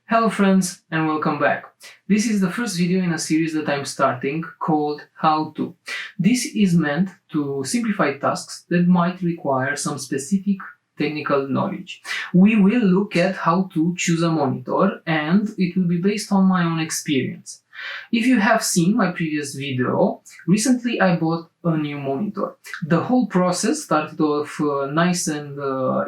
Hello friends and welcome back. This is the first video in a series that I'm starting called How To. This is meant to simplify tasks that might require some specific technical knowledge. We will look at how to choose a monitor and it will be based on my own experience. If you have seen my previous video, recently I bought a new monitor. The whole process started off nice and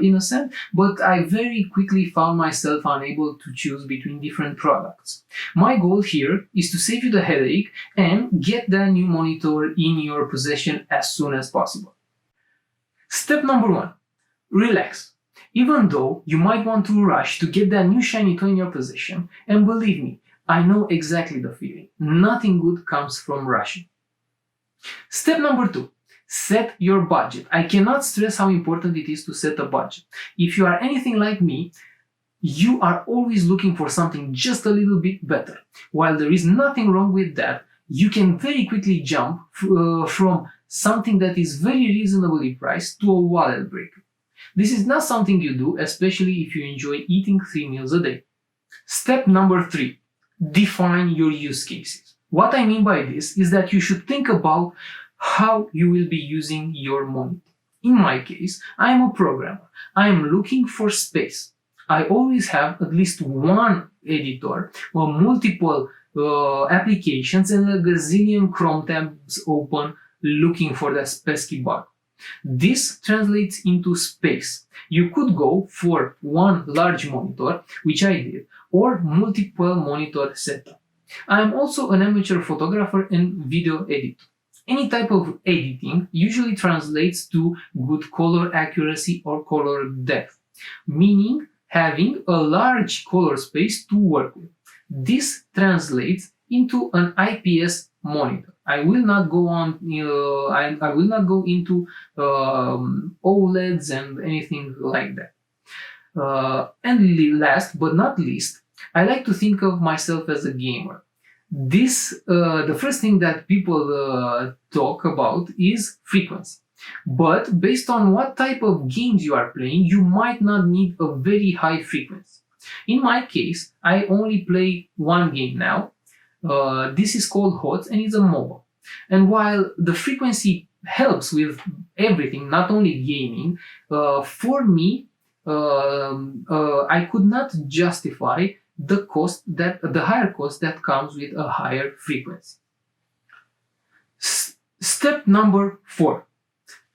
innocent, but I very quickly found myself unable to choose between different products. My goal here is to save you the headache and get that new monitor in your possession as soon as possible. Step number 1. Relax. Even though you might want to rush to get that new shiny toy in your possession, and believe me, I know exactly the feeling. Nothing good comes from rushing. Step number 2. Set your budget. I cannot stress how important it is to set a budget. If you are anything like me, you are always looking for something just a little bit better. While there is nothing wrong with that, you can very quickly jump from something that is very reasonably priced to a wallet breaker. This is not something you do, especially if you enjoy eating 3 meals a day. Step number 3. Define your use cases. What I mean by this is that you should think about how you will be using your monitor. In my case, I am a programmer. I am looking for space. I always have at least one editor or multiple applications and a gazillion Chrome tabs open looking for that pesky bug. This translates into space. You could go for one large monitor, which I did, or multiple monitor setup. I am also an amateur photographer and video editor. Any type of editing usually translates to good color accuracy or color depth, meaning having a large color space to work with. This translates into an IPS monitor. I will not go on. I will not go into OLEDs and anything like that. And last but not least, I like to think of myself as a gamer. The first thing that people talk about is frequency. But based on what type of games you are playing, you might not need a very high frequency. In my case, I only play one game now. This is called HOTS and it's a MOBA. And while the frequency helps with everything, not only gaming, for me, I could not justify the higher cost that comes with a higher frequency. Step number 4.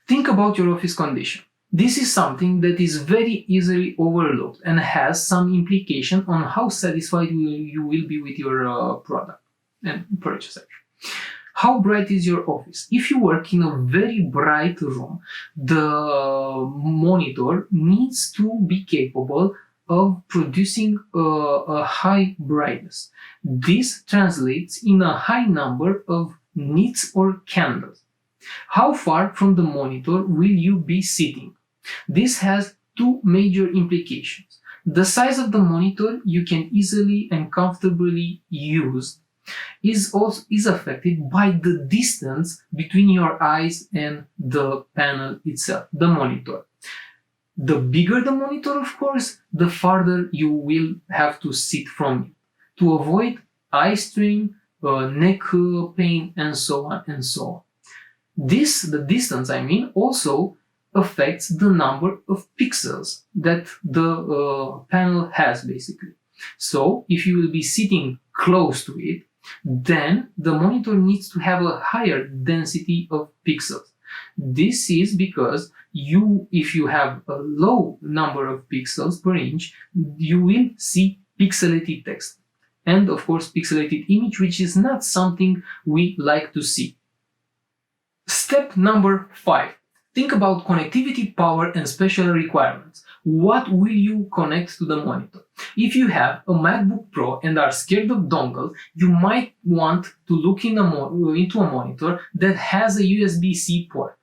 Think about your office condition. This is something that is very easily overlooked and has some implication on how satisfied you will be with your product and purchase actually. How bright is your office? If you work in a very bright room, the monitor needs to be capable of producing a high brightness. This translates in a high number of nits or candles. How far from the monitor will you be sitting? This has two major implications. The size of the monitor you can easily and comfortably use is affected by the distance between your eyes and the panel itself, the monitor. The bigger the monitor, of course, the farther you will have to sit from it to avoid eye strain, neck pain, and so on and so on. The distance, also affects the number of pixels that the panel has, basically. So, if you will be sitting close to it, then the monitor needs to have a higher density of pixels. This is because if you have a low number of pixels per inch, you will see pixelated text. And of course, pixelated image, which is not something we like to see. Step number 5. Think about connectivity, power, and special requirements. What will you connect to the monitor? If you have a MacBook Pro and are scared of dongle, you might want to look into a monitor that has a USB-C port,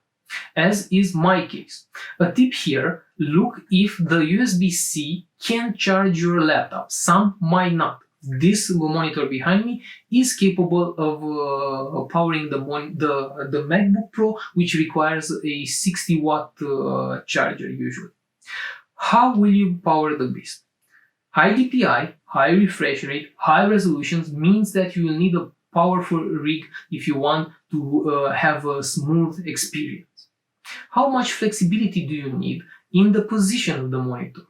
as is my case. A tip here, look if the USB-C can charge your laptop. Some might not. This monitor behind me is capable of powering the MacBook Pro, which requires a 60-watt charger usually. How will you power the beast? High DPI, high refresh rate, high resolutions means that you will need a powerful rig if you want to have a smooth experience. How much flexibility do you need in the position of the monitor?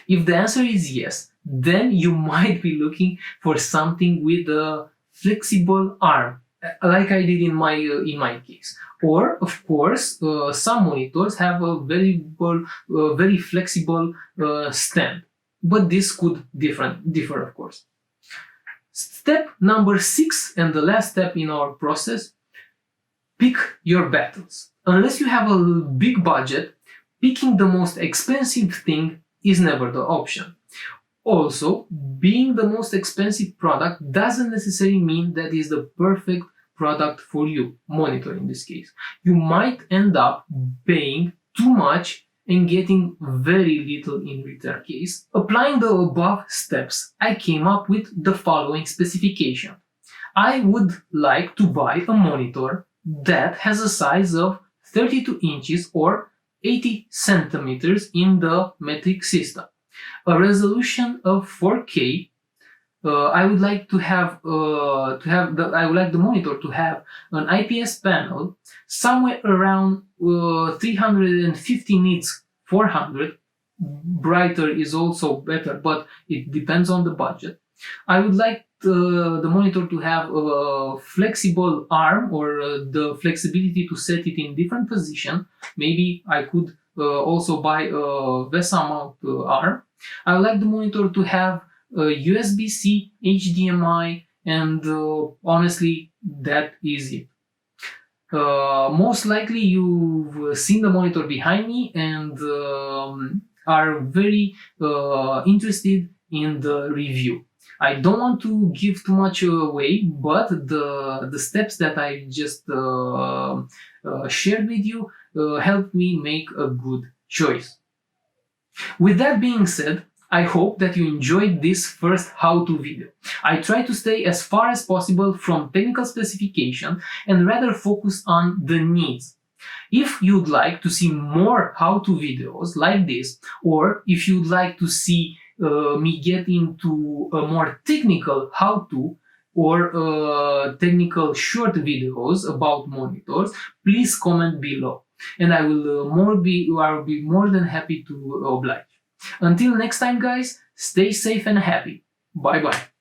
If the answer is yes, then you might be looking for something with a flexible arm, like I did in my case. Or, of course, some monitors have a very flexible stand, but this could differ, of course. Step number 6, and the last step in our process: pick your battles. Unless you have a big budget, picking the most expensive thing is never the option. Also, being the most expensive product doesn't necessarily mean that is the perfect product for you, monitor in this case. You might end up paying too much and getting very little in return case. Applying the above steps, I came up with the following specification. I would like to buy a monitor that has a size of 32 inches or 80 centimeters in the metric system, a resolution of 4K. I would like the monitor to have an IPS panel somewhere around 350 nits 400. Brighter is also better, but it depends on the budget. I would like the monitor to have a flexible arm, or the flexibility to set it in different position. Maybe I could also buy a VESA mount arm. I would like the monitor to have USB-C, HDMI, and honestly, that is it. Most likely you've seen the monitor behind me and are very interested in the review. I don't want to give too much away, but the steps that I just shared with you helped me make a good choice. With that being said, I hope that you enjoyed this first how-to video. I try to stay as far as possible from technical specification and rather focus on the needs. If you'd like to see more how-to videos like this, or if you'd like to see me get into a more technical how-to or technical short videos about monitors, please comment below, and I will be more than happy to oblige. Until next time, guys, stay safe and happy. Bye bye.